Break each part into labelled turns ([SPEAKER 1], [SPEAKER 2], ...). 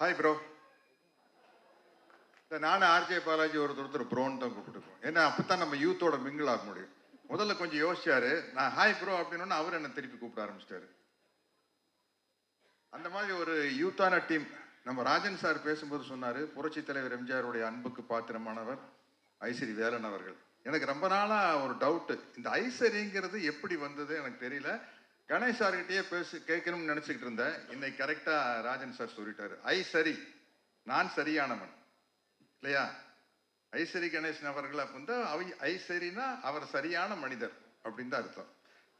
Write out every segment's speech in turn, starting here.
[SPEAKER 1] Hi bro. நானும் RJ Balaji ஒருத்தர் ப்ரோன்னு தான் கூப்பிட்டுருக்கோம். ஏன்னா அப்பதான் நம்ம யூத்தோட மிங்கிள் ஆக முடியும். முதல்ல கொஞ்சம் யோசிச்சாரு. நான் ஹாய் ப்ரோ அப்படின்னு அவர் என்ன திருப்பி கூப்பிட ஆரம்பிச்சிட்டாரு. அந்த மாதிரி ஒரு யூத்தான டீம். நம்ம ராஜன் சார் பேசும்போது சொன்னாரு, புரட்சி தலைவர் எம்ஜிஆருடைய அன்புக்கு பாத்திரமானவர் ஐசரி வேலன் அவர்கள். எனக்கு ரொம்ப நாளா ஒரு டவுட், இந்த ஐசரிங்கிறது எப்படி வந்தது எனக்கு தெரியல. கணேஷ் சார்கிட்டயே கேட்கணும்னு நினைச்சுக்கிட்டு இருந்தேன். இன்னைக்கு கரெக்டா ராஜன் சார் சொல்லிட்டாரு. ஐசரி, நான் சரியானவன் இல்லையா? ஐசரி கணேசன் அவர்கள் வந்து ஐசரினா அவர் சரியான மனிதர் அப்படின்னு தான் அர்த்தம்.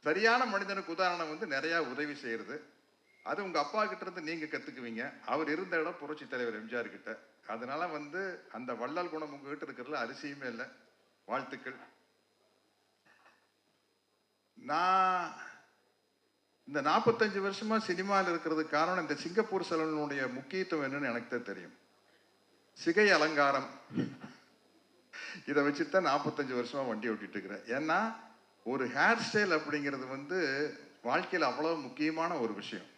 [SPEAKER 1] சரியான மனிதனுக்கு உதாரணம் வந்து நிறைய உதவி செய்யறது. அது உங்க அப்பா கிட்ட இருந்து நீங்க கத்துக்குவீங்க. அவர் இருந்த இடம் புரட்சி தலைவர் எம்ஜிஆர் கிட்ட. அதனால வந்து அந்த வள்ளல் குணம் உங்ககிட்ட இருக்கிறதுல அரிசியுமே இல்லை. வாழ்த்துக்கள். நான் இந்த 45 வருஷமா சினிமாவில் இருக்கிறதுக்கு காரணம் இந்த சிங்கப்பூர் சலூனுடைய முக்கியத்துவம் என்னன்னு எனக்கு தான் தெரியும். சிகை அலங்காரம் இதை வச்சுட்டு தான் 45 வருஷமா வண்டி ஓட்டிட்டு இருக்கிறேன். ஏன்னா ஒரு ஹேர் ஸ்டைல் அப்படிங்கிறது வந்து வாழ்க்கையில் அவ்வளவு முக்கியமான ஒரு விஷயம்.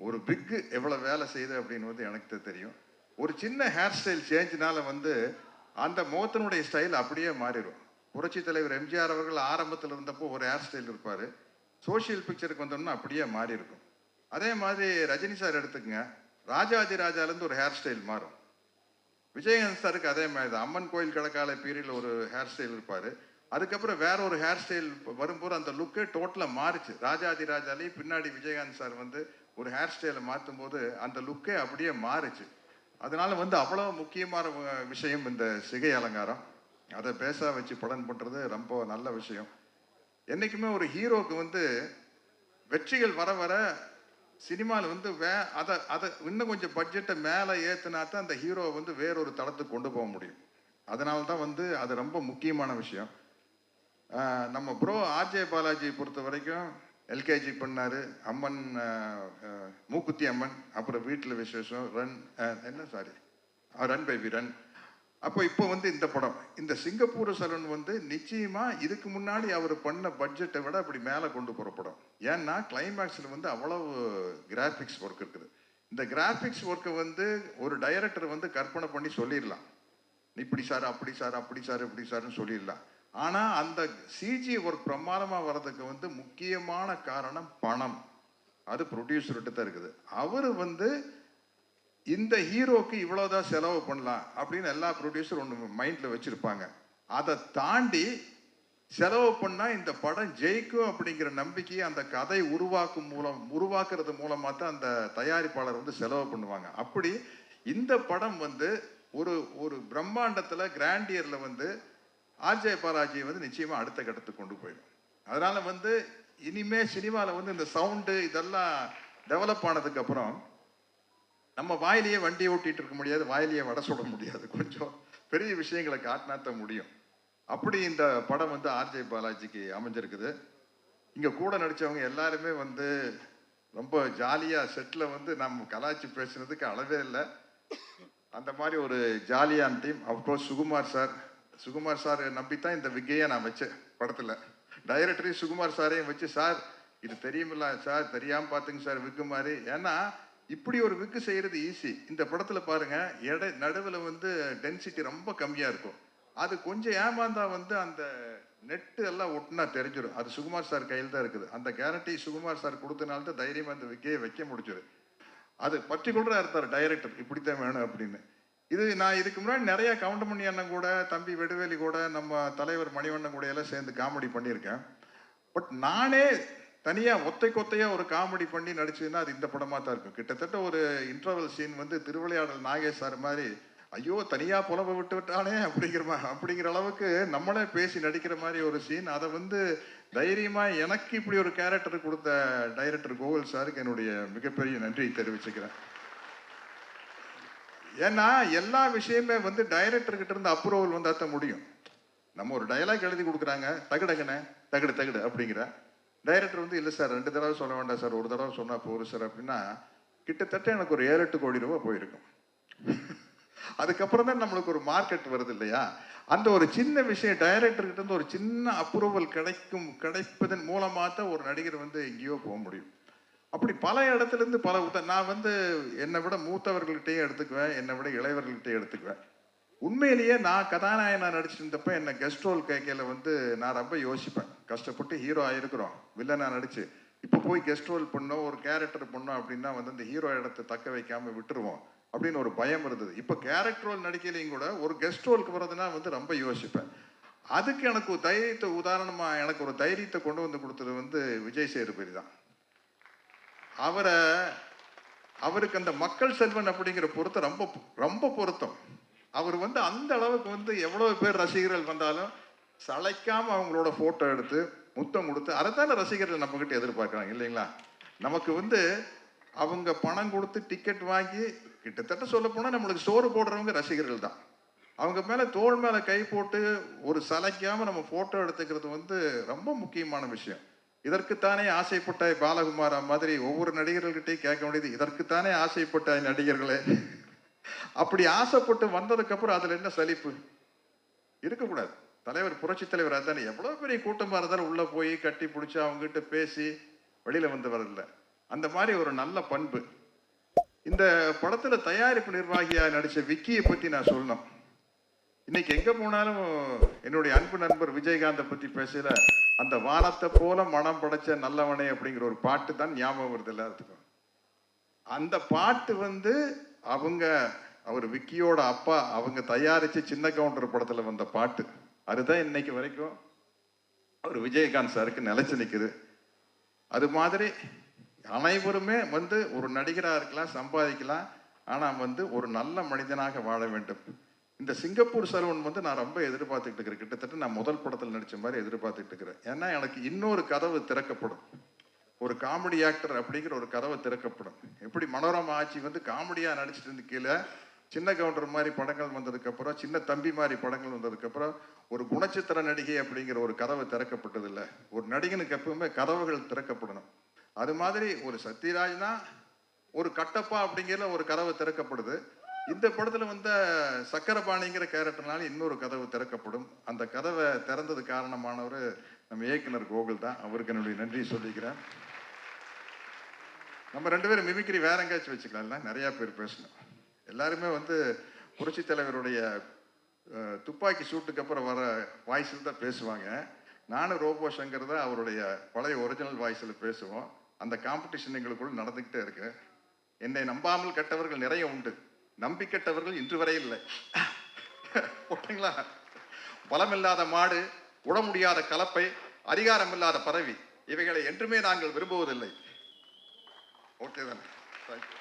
[SPEAKER 1] ஒரு பிக்கு எவ்வளவு வேலை செய்யுது அப்படின்னு வந்து எனக்கு தான் தெரியும். ஒரு சின்ன ஹேர் ஸ்டைல் சேஞ்சினால வந்து அந்த முகத்தினுடைய ஸ்டைல் அப்படியே மாறிடும். புரட்சி தலைவர் எம்ஜிஆர் அவர்கள் ஆரம்பத்தில் இருந்தப்போ ஒரு ஹேர் ஸ்டைல் இருப்பாரு. சோசியல் பிக்சருக்கு வந்தோம்னா அப்படியே மாறி இருக்கும். அதே மாதிரி ரஜினி சார் எடுத்துக்கங்க, ராஜாதி ராஜாலேருந்து ஒரு ஹேர் ஸ்டைல் மாறும். விஜயகாந்த் சாருக்கு அதே மாதிரி தான். அம்மன் கோயில் கடக்கால பீரியடில் ஒரு ஹேர் ஸ்டைல் இருப்பார். அதுக்கப்புறம் வேற ஒரு ஹேர் ஸ்டைல் வரும்போது அந்த லுக்கே டோட்டலாக மாறிச்சு. ராஜாதி ராஜாலையும் பின்னாடி விஜயகாந்த் சார் வந்து ஒரு ஹேர் ஸ்டைலை மாற்றும் போது அந்த லுக்கே அப்படியே மாறிச்சு. அதனால வந்து அவ்வளோ முக்கியமான விஷயம் இந்த சிகை அலங்காரம். அதை பேச வச்சு படம் பண்ணுறது ரொம்ப நல்ல விஷயம். என்றைக்குமே ஒரு ஹீரோவுக்கு வந்து வெற்றிகள் வர வர சினிமாவில் வந்து அதை இன்னும் கொஞ்சம் பட்ஜெட்டை மேலே ஏற்றினா தான் அந்த ஹீரோவை வந்து வேறொரு தளத்துக்கு கொண்டு போக முடியும். அதனால தான் வந்து அது ரொம்ப முக்கியமான விஷயம். நம்ம ப்ரோ ஆர்ஜே பாலாஜி பொறுத்த வரைக்கும் எல்கேஜி பண்ணார். அம்மன், மூக்குத்தி அம்மன், அப்புறம் வீட்டில் விசேஷம், ரன் பேபி ரன். அப்போ இப்போ வந்து இந்த படம், இந்த சிங்கப்பூர் சலூன் வந்து நிச்சயமா இதுக்கு முன்னாடி அவர் பண்ண பட்ஜெட்டை விட அப்படி மேலே கொண்டு போகிற படம். ஏன்னா கிளைமேக்ஸில் வந்து அவ்வளவு கிராஃபிக்ஸ் ஒர்க் இருக்குது. இந்த கிராஃபிக்ஸ் ஒர்க்கை வந்து ஒரு டைரக்டர் வந்து கற்பனை பண்ணி சொல்லிடலாம், இப்படி சார் அப்படி சார் அப்படி சார் இப்படி சார்னு சொல்லிடலாம். ஆனால் அந்த சிஜி ஒர்க் பிரமாதமாக வர்றதுக்கு வந்து முக்கியமான காரணம் பணம். அது ப்ரொடியூசர்கிட்ட தான் இருக்குது. அவர் வந்து இந்த ஹீரோக்கு இவ்வளோதான் செலவு பண்ணலாம் அப்படின்னு எல்லா ப்ரொடியூசர் ஒன்று மைண்டில் வச்சுருப்பாங்க. அதை தாண்டி செலவு பண்ணால் இந்த படம் ஜெயிக்கும் அப்படிங்கிற நம்பிக்கையை அந்த கதை உருவாக்குறது மூலமாக தான் அந்த தயாரிப்பாளர் வந்து செலவு பண்ணுவாங்க. அப்படி இந்த படம் வந்து ஒரு ஒரு பிரம்மாண்டத்தில் கிராண்டியரில் வந்து ஆர்ஜே பாலாஜி வந்து நிச்சயமாக அடுத்த கட்டத்துக்கு கொண்டு போயிடும். அதனால வந்து இனிமே சினிமாவில் வந்து இந்த சவுண்டு இதெல்லாம் டெவலப் ஆனதுக்கு அப்புறம் நம்ம வாயிலேயே வண்டியை ஓட்டிட்டு இருக்க முடியாது, வாயிலேயே வடை சுட முடியாது. கொஞ்சம் பெரிய விஷயங்களை காட்டினாத்தான் முடியும். அப்படி இந்த படம் வந்து ஆர்ஜே பாலாஜிக்கு அமைஞ்சிருக்குது. இங்கே கூட நடித்தவங்க எல்லாருமே வந்து ரொம்ப ஜாலியாக செட்டில் வந்து நம்ம கலாய்ச்சி பேசுனதுக்கு அளவே இல்லை. அந்த மாதிரி ஒரு ஜாலியான டீம். அப்கோர்ஸ் சுகுமார் சார் நம்பித்தான் இந்த விக்கையை நான் வச்சேன் படத்தில். டைரக்டரையும் சுகுமார் சாரையும் வச்சு, சார் இது தெரியுமில்ல சார், தெரியாமல் பார்த்துங்க சார் விக்கு மாதிரி. ஏன்னா இப்படி ஒரு விக்கு செய்யறது ஈஸி. இந்த படத்துல பாருங்க, நடுவில் வந்து டென்சிட்டி ரொம்ப கம்மியா இருக்கும். அது கொஞ்சம் ஏமாந்தா வந்து அந்த நெட்டு எல்லாம் ஒட்டுனா தெரிஞ்சிடும். அது சுகுமார் சார் கையில் தான் இருக்குது. அந்த கேரண்டி சுகுமார் சார் கொடுத்தனால தான் தைரியமா அந்த விக்கையை வைக்க முடிஞ்சது. அது பர்டிகுலரா இருந்தார் டைரக்டர், இப்படித்தான் வேணும் அப்படின்னு. இது நான் இதுக்கு முன்னாடி நிறைய கவுண்டமணி அண்ணன் கூட, தம்பி வெடுவேலி கூட, நம்ம தலைவர் மணிவண்ணன் கூட எல்லாம் சேர்ந்து காமெடி பண்ணியிருக்கேன். பட் நானே தனியா ஒத்தையா ஒரு காமெடி பண்ணி நடிச்சதுன்னா அது இந்த படமா தான் இருக்கும். கிட்டத்தட்ட ஒரு இன்டர்வல் சீன் வந்து திருவிளையாடல் நாகேஷ் சார் மாதிரி, ஐயோ தனியா புலம்ப விட்டானே அப்படிங்கிற அளவுக்கு நம்மளே பேசி நடிக்கிற மாதிரி ஒரு சீன். அதை வந்து தைரியமா எனக்கு இப்படி ஒரு கேரக்டர் கொடுத்த டைரக்டர் கோகுல் சாருக்கு என்னுடைய மிகப்பெரிய நன்றியை தெரிவிச்சுக்கிறேன். ஏன்னா எல்லா விஷயமே வந்து டைரக்டர் கிட்ட இருந்து அப்ரூவல் வந்தா தான் முடியும். நம்ம ஒரு டயலாக் எழுதி கொடுக்குறாங்க, தகுடங்கண்ணே தகுடு அப்படிங்கிற டைரக்டர் வந்து இல்லை சார் 2 தடவை சொல்ல வேண்டாம் சார், ஒரு தடவை சொன்னா போதும் சார் அப்படின்னா கிட்டத்தட்ட எனக்கு ஒரு 7-8 கோடி ரூபாய் போயிருக்கும். அதுக்கப்புறம் தான் நம்மளுக்கு ஒரு மார்க்கெட் வருது இல்லையா? அந்த ஒரு சின்ன விஷயம் டைரக்டர் கிட்ட இருந்து ஒரு சின்ன அப்ரூவல் கிடைப்பதன் மூலமாக தான் ஒரு நடிகர் வந்து எங்கேயோ போக முடியும். அப்படி பல இடத்துல இருந்து நான் வந்து என்னை விட மூத்தவர்கள்கிட்டயும் எடுத்துக்குவேன், என்னை விட இளையவர்கள்கிட்டயும் எடுத்துக்குவேன். உண்மையிலேயே நான் கதாநாயகனா நடிச்சிட்டு இருந்தப்ப என்ன கெஸ்ட் ரோல் கேட்கல வந்து நான் ரொம்ப யோசிப்பேன். கஷ்டப்பட்டு ஹீரோ ஆயிருக்கிறோம், வில்லனா நடிச்சு இப்போ போய் கெஸ்ட் ரோல் பண்ணோம், ஒரு கேரக்டர் பண்ணோம் அப்படின்னா வந்து அந்த ஹீரோ இடத்தை தக்க வைக்காம விட்டுருவோம் அப்படின்னு ஒரு பயம் இருந்தது. இப்போ கேரக்டர் ரோல் நடிக்கலையும் கூட ஒரு கெஸ்ட் ரோலுக்கு வர்றதுனா வந்து ரொம்ப யோசிப்பேன். அதுக்கு எனக்கு ஒரு தைரியத்தை, உதாரணமா எனக்கு ஒரு தைரியத்தை கொண்டு வந்து கொடுத்தது வந்து விஜய் சேதுபதி தான். அவருக்கு அந்த மக்கள் செல்வன் அப்படிங்கிற பொருத்தம் ரொம்ப ரொம்ப பொருத்தம். அவர் வந்து அந்த அளவுக்கு வந்து எவ்வளவு பேர் ரசிகர்கள் வந்தாலும் சளைக்காம அவங்களோட போட்டோ எடுத்து முத்தம் கொடுத்து, அதைத்தான ரசிகர்கள் நம்ம கிட்ட எதிர்பார்க்கிறாங்க இல்லைங்களா? நமக்கு வந்து அவங்க பணம் கொடுத்து டிக்கெட் வாங்கி, கிட்டத்தட்ட சொல்ல போனா நம்மளுக்கு சோறு போடுறவங்க ரசிகர்கள் தான். அவங்க மேல தோள் மேல கை போட்டு ஒரு சளைக்காம நம்ம போட்டோ எடுத்துக்கிறது வந்து ரொம்ப முக்கியமான விஷயம். இதற்குத்தானே ஆசைப்பட்ட பாலகுமாரா மாதிரி ஒவ்வொரு நடிகர்கள்கிட்டையும் கேட்க வேண்டியது, இதற்குத்தானே ஆசைப்பட்ட நடிகர்களே. அப்படி ஆசைப்பட்டு வந்ததுக்கு அப்புறம் அதுல என்ன சலிப்பு இருக்கக்கூடாது. தலைவர், புரட்சி தலைவர் அதானே, எவ்வளவு பெரிய கூட்டமா இருந்தாலும் உள்ள போய் கட்டி பிடிச்சி அவங்க கிட்ட பேசி வெளியில வந்தவர் இல்ல. அந்த மாதிரி ஒரு நல்ல பண்பு. இந்த படத்துல தயாரிப்பு நிர்வாகியா நடிச்ச விக்கியை பத்தி நான் சொல்லணும். இன்னைக்கு எங்க போனாலும் என்னுடைய அன்பு நண்பர் விஜயகாந்தை பத்தி பேசல, அந்த வானத்தை போல மனம் படைச்ச நல்லவனே அப்படிங்கிற ஒரு பாட்டு தான் ஞாபகம் வருது எல்லாத்துக்கும். அந்த பாட்டு வந்து அவர் விக்கியோட அப்பா அவங்க தயாரிச்சு சின்ன கவுண்டர் படத்துல வந்த பாட்டு. அதுதான் இன்னைக்கு வரைக்கும் அவர் விஜயகாந்த் சாருக்கு நிலைச்சு நிற்குது. அது மாதிரி அனைவருமே வந்து ஒரு நடிகராக இருக்கலாம், சம்பாதிக்கலாம், ஆனா வந்து ஒரு நல்ல மனிதனாக வாழ வேண்டும். இந்த சிங்கப்பூர் சலூன் வந்து நான் ரொம்ப எதிர்பார்த்துட்டு இருக்கிறேன். கிட்டத்தட்ட நான் முதல் படத்தில் நடிச்ச மாதிரி எதிர்பார்த்துட்டு இருக்கிறேன். ஏன்னா எனக்கு இன்னொரு கதவு திறக்கப்படும். ஒரு காமெடி ஆக்டர் அப்படிங்கிற ஒரு கதவை திறக்கப்படும். எப்படி மனோரமா ஆட்சி வந்து காமெடியா நடிச்சிட்டு இருந்து கீழே சின்ன கவுண்டர் மாதிரி படங்கள் வந்ததுக்கு அப்புறம், சின்ன தம்பி மாதிரி படங்கள் வந்ததுக்கு அப்புறம் ஒரு குணச்சித்திர நடிகை அப்படிங்கிற ஒரு கதவை திறக்கப்பட்டது இல்லை. ஒரு நடிகனுக்கு எப்பவுமே கதவுகள் திறக்கப்படணும். அது மாதிரி ஒரு சத்யராஜ்னா ஒரு கட்டப்பா அப்படிங்கிற ஒரு கதவு திறக்கப்படுது. இந்த படத்துல வந்த சக்கரபாணிங்கிற கேரக்டர்னால இன்னொரு கதவு திறக்கப்படும். அந்த கதவை திறந்தது காரணமானவர் நம்ம இயக்குனர் கோகுல் தான். அவருக்கு என்னுடைய நன்றி சொல்லிக்கிறேன். நம்ம 2 பேரும் மிமிக்ரி வேற எங்கேயாச்சும் வச்சுக்கலாம்ல, நிறைய பேர் பேசணும். எல்லாருமே வந்து புரட்சி தலைவருடைய துப்பாக்கி சூட்டுக்கு அப்புறம் வர வாய்ஸில் தான் பேசுவாங்க. நானும் ரோபோ சங்கர் தான் அவருடைய பழைய ஒரிஜினல் வாய்ஸில் பேசுவோம். அந்த காம்படிஷன் எங்களுக்குள்ள நடந்துக்கிட்டே இருக்கு. என்னை நம்பாமல் கெட்டவர்கள் நிறைய உண்டு, நம்பி கெட்டவர்கள் இன்று வரை இல்லை. ஓகேங்களா? பலமில்லாத மாடு, உட முடியாத கலப்பை, அதிகாரம் இல்லாத பதவி, இவைகளை என்றுமே நாங்கள் விரும்புவதில்லை. ஓகே தானே? தேங்க்யூ.